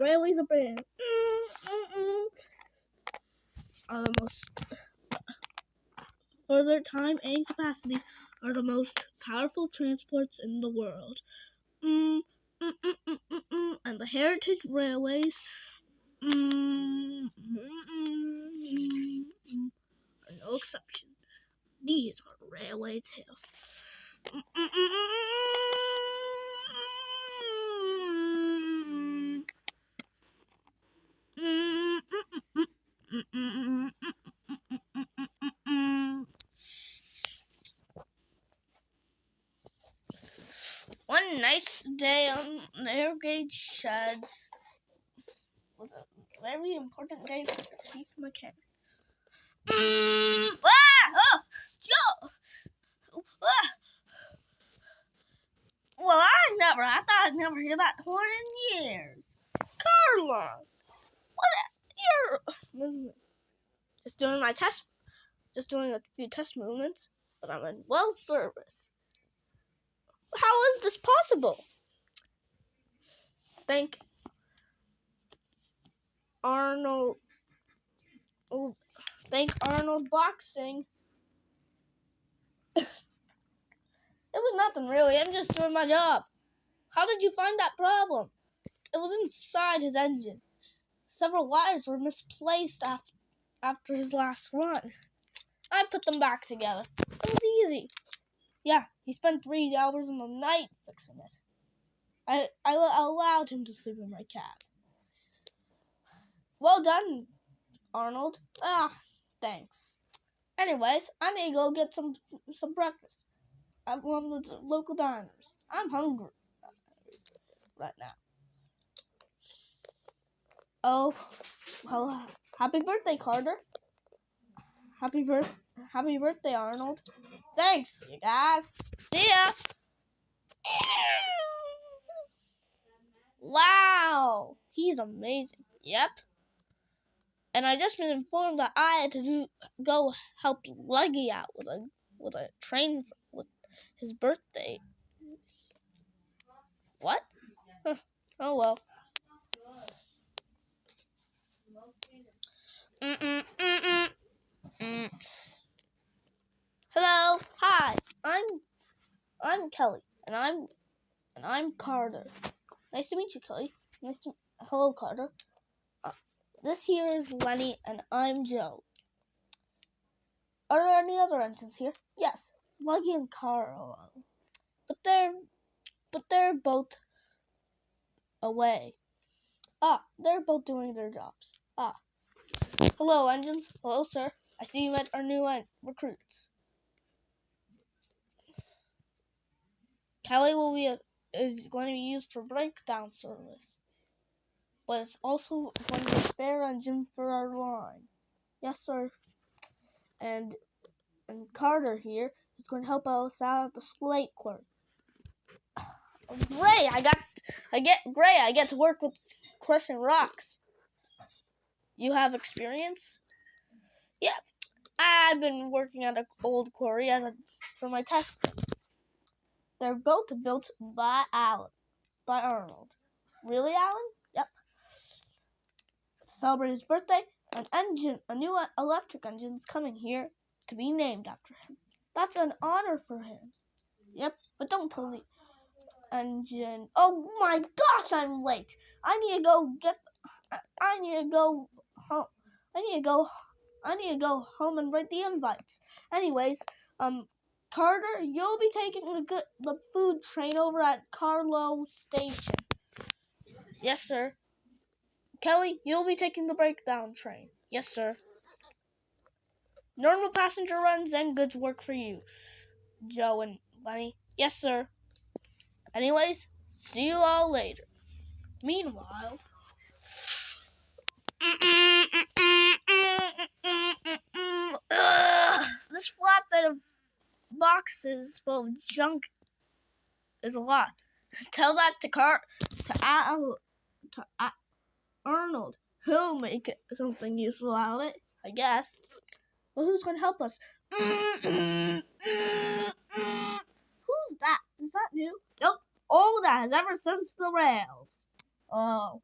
railways are the most, for their time and capacity, are the most powerful transports in the world. And the heritage railways are no exception. These are railway tales. One nice day on the air gauge sheds was a very important day for the chief mechanic. Oh, Joe! Well, I thought I'd never hear that horn in years. Carla! You're just doing my test, just doing a few test movements, but I'm in well service. How is this possible? Thank Arnold Boxing. It was nothing really. I'm just doing my job. How did you find that problem? It was inside his engine. Several wires were misplaced after his last run. I put them back together. It was easy. Yeah, he spent 3 hours in the night fixing it. I allowed him to sleep in my cab. Well done, Arnold. Thanks. Anyways, I'm gonna go get some breakfast at one of the local diners. I'm hungry right now. Oh, well, happy birthday, Carter. Happy birthday, Arnold. Thanks, you guys. See ya. Wow, he's amazing. Yep. And I just been informed that I had to go help Leggy out with a train with his birthday. What? Huh. Oh well. Hello. Hi. I'm Kelly, and I'm Carter. Nice to meet you, Kelly. Hello, Carter. This here is Lenny, and I'm Joe. Are there any other engines here? Yes, Luggy and Carlo. But they're both away. They're both doing their jobs. Hello, engines. Hello, sir. I see you met our new recruits. Kelly is going to be used for breakdown service, but it's also going to be a spare engine for our line. Yes, sir. And Carter here is going to help us out at the slate court. Great! I get to work with crushing rocks. You have experience? Yeah, I've been working at an old quarry for my testing. They're both built by Arnold. Really, Alan? Yep. To celebrate his birthday, a new electric engine is coming here to be named after him. That's an honor for him. Yep, but don't tell the engine. Oh my gosh, I'm late. I need to go home. I need to go home and write the invites. Anyways, Carter, you'll be taking the food train over at Carlo Station. Yes, sir. Kelly, you'll be taking the breakdown train. Yes, sir. Normal passenger runs and goods work for you, Joe and Lenny. Yes, sir. Anyways, see you all later. Meanwhile, this flatbed of boxes full of junk is a lot. Tell that to Arnold. He'll make something useful out of it, I guess. Well, who's going to help us? Who's that? Is that new? Nope. Old as ever since the rails. Oh,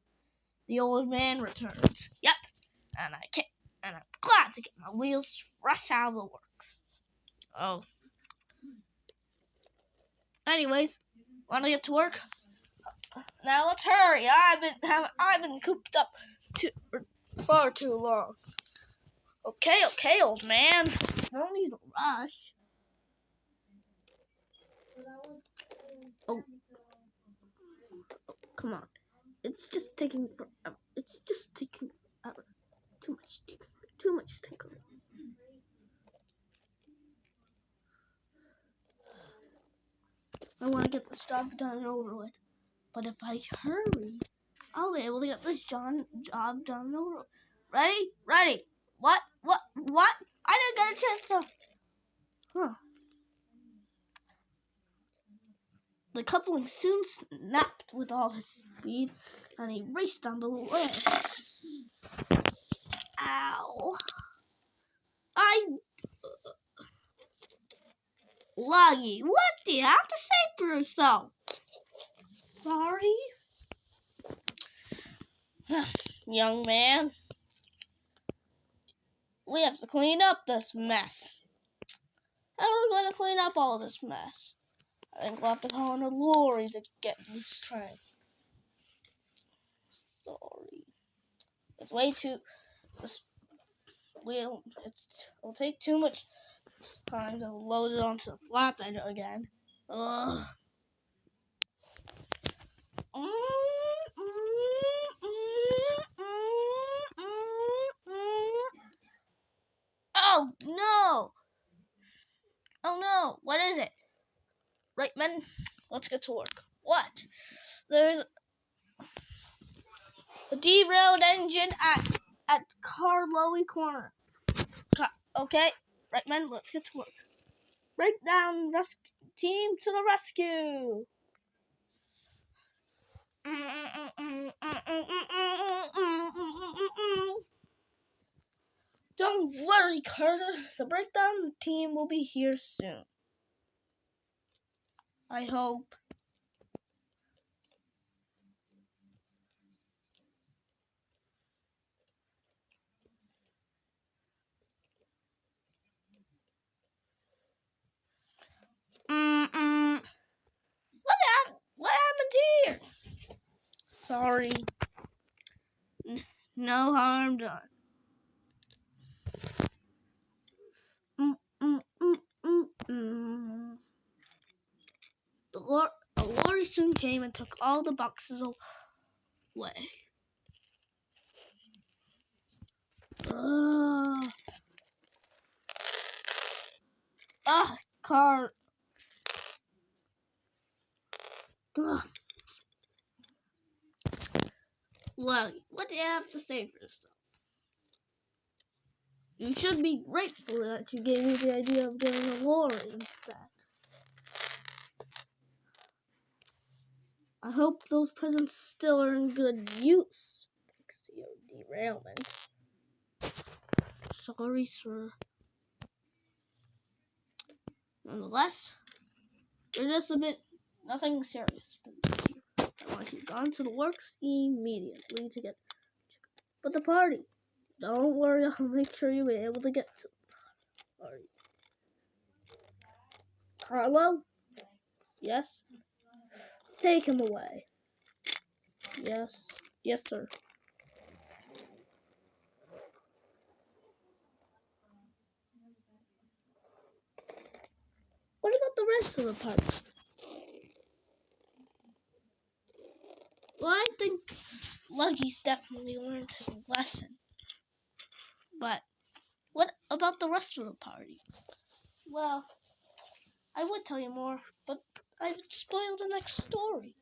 The old man returns. Yep, and I'm glad to get my wheels fresh out of the works. Oh. Anyways, want to get to work? Now let's hurry. I've been cooped up far too long. Okay, old man. No need to rush. Oh, come on. It's just taking forever. It's just taking forever. Too much tinkling. I want to get this job done and over with. But if I hurry, I'll be able to get this job done and over with. Ready? What? I didn't get a chance to... Huh. The coupling soon snapped with all his speed, and he raced down the lift. Ow. Luggy, what do you have to say for yourself? Sorry? Young man, we have to clean up this mess. How are we going to clean up all this mess? I think we'll have to call in a lorry to get this train. Sorry. It's way too... It'll take too much time to load it onto the flatbed again. Ugh. Oh no! What is it? Right, men, let's get to work. What? There's a derailed engine at Carlowy Corner. Okay, right, men, let's get to work. Breakdown team to the rescue! Don't worry, Carter. The breakdown team will be here soon. I hope. What happened here? Sorry. No harm done. A lorry soon came and took all the boxes away. Car. Well, what do you have to say for yourself? You should be grateful that you gave me the idea of getting a lorry instead. I hope those presents still are in good use, thanks to your derailment. Sorry, sir. Nonetheless, you're just a bit... Nothing serious. I want you gone to the works immediately to get... But the party... Don't worry, I'll make sure you'll be able to get to the party. Carlo? Yes? Take him away. Yes. Yes, sir. What about the rest of the party? Well, I think Luggy's definitely learned his lesson. But what about the rest of the party? Well, I would tell you more, but I'd spoil the next story.